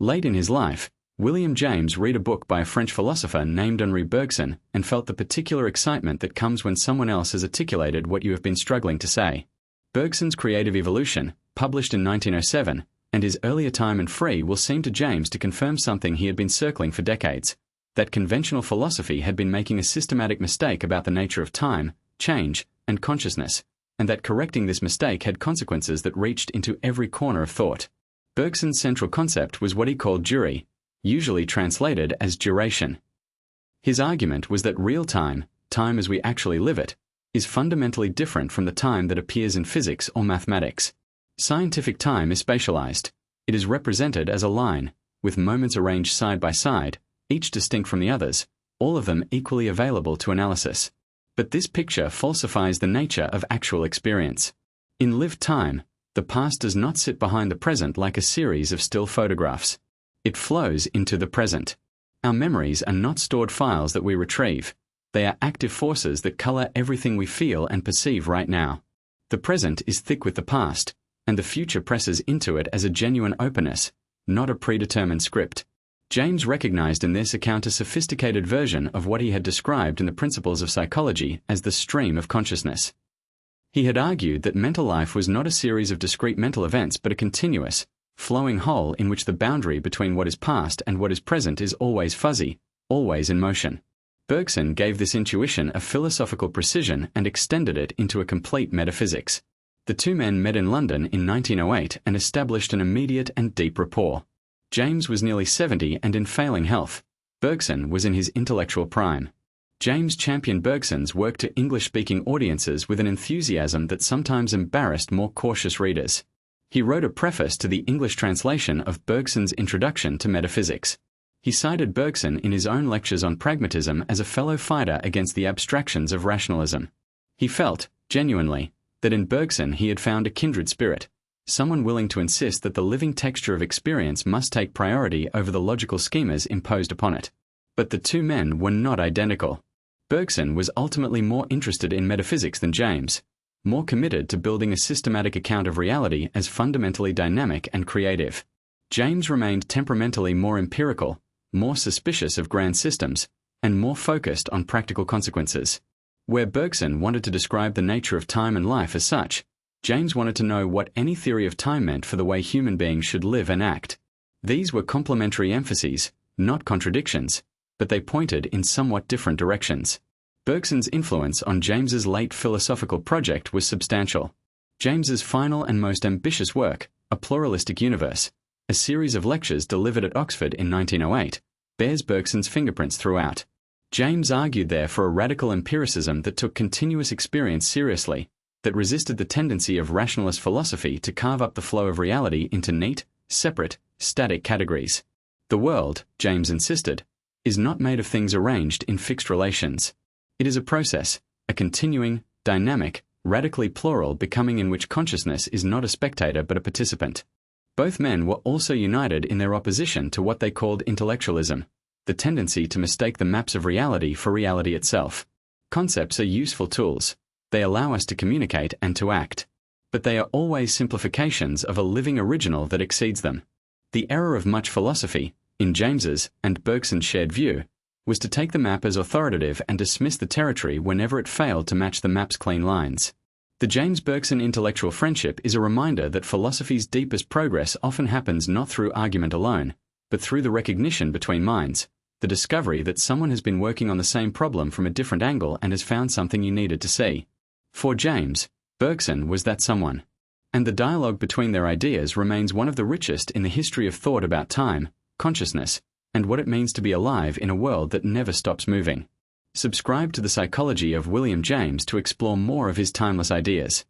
Late in his life, William James read a book by a French philosopher named Henri Bergson and felt the particular excitement that comes when someone else has articulated what you have been struggling to say. Bergson's Creative Evolution, published in 1907, and his earlier time in Free will seem to James to confirm something he had been circling for decades, that conventional philosophy had been making a systematic mistake about the nature of time, change, and consciousness, and that correcting this mistake had consequences that reached into every corner of thought. Bergson's central concept was what he called dury, usually translated as duration. His argument was that real time, time as we actually live it, is fundamentally different from the time that appears in physics or mathematics. Scientific time is spatialized. It is represented as a line, with moments arranged side by side, each distinct from the others, all of them equally available to analysis. But this picture falsifies the nature of actual experience. In lived time, the past does not sit behind the present like a series of still photographs. It flows into the present. Our memories are not stored files that we retrieve. They are active forces that color everything we feel and perceive right now. The present is thick with the past, and the future presses into it as a genuine openness, not a predetermined script. James recognized in this account a sophisticated version of what he had described in the Principles of Psychology as the stream of consciousness. He had argued that mental life was not a series of discrete mental events but a continuous, flowing whole in which the boundary between what is past and what is present is always fuzzy, always in motion. Bergson gave this intuition a philosophical precision and extended it into a complete metaphysics. The two men met in London in 1908 and established an immediate and deep rapport. James was nearly 70 and in failing health. Bergson was in his intellectual prime. James championed Bergson's work to English-speaking audiences with an enthusiasm that sometimes embarrassed more cautious readers. He wrote a preface to the English translation of Bergson's Introduction to Metaphysics. He cited Bergson in his own lectures on pragmatism as a fellow fighter against the abstractions of rationalism. He felt, genuinely, that in Bergson he had found a kindred spirit, someone willing to insist that the living texture of experience must take priority over the logical schemas imposed upon it. But the two men were not identical. Bergson was ultimately more interested in metaphysics than James, more committed to building a systematic account of reality as fundamentally dynamic and creative. James remained temperamentally more empirical, more suspicious of grand systems, and more focused on practical consequences. Where Bergson wanted to describe the nature of time and life as such, James wanted to know what any theory of time meant for the way human beings should live and act. These were complementary emphases, not contradictions, but they pointed in somewhat different directions. Bergson's influence on James's late philosophical project was substantial. James's final and most ambitious work, A Pluralistic Universe, a series of lectures delivered at Oxford in 1908, bears Bergson's fingerprints throughout. James argued there for a radical empiricism that took continuous experience seriously, that resisted the tendency of rationalist philosophy to carve up the flow of reality into neat, separate, static categories. The world, James insisted, is not made of things arranged in fixed relations. It is a process, a continuing, dynamic, radically plural becoming in which consciousness is not a spectator but a participant. Both men were also united in their opposition to what they called intellectualism, the tendency to mistake the maps of reality for reality itself. Concepts are useful tools. They allow us to communicate and to act. But they are always simplifications of a living original that exceeds them. The error of much philosophy, in James's and Bergson's shared view, was to take the map as authoritative and dismiss the territory whenever it failed to match the map's clean lines. The James-Bergson intellectual friendship is a reminder that philosophy's deepest progress often happens not through argument alone, but through the recognition between minds, the discovery that someone has been working on the same problem from a different angle and has found something you needed to see. For James, Bergson was that someone. And the dialogue between their ideas remains one of the richest in the history of thought about time, consciousness, and what it means to be alive in a world that never stops moving. Subscribe to The Psychology of William James to explore more of his timeless ideas.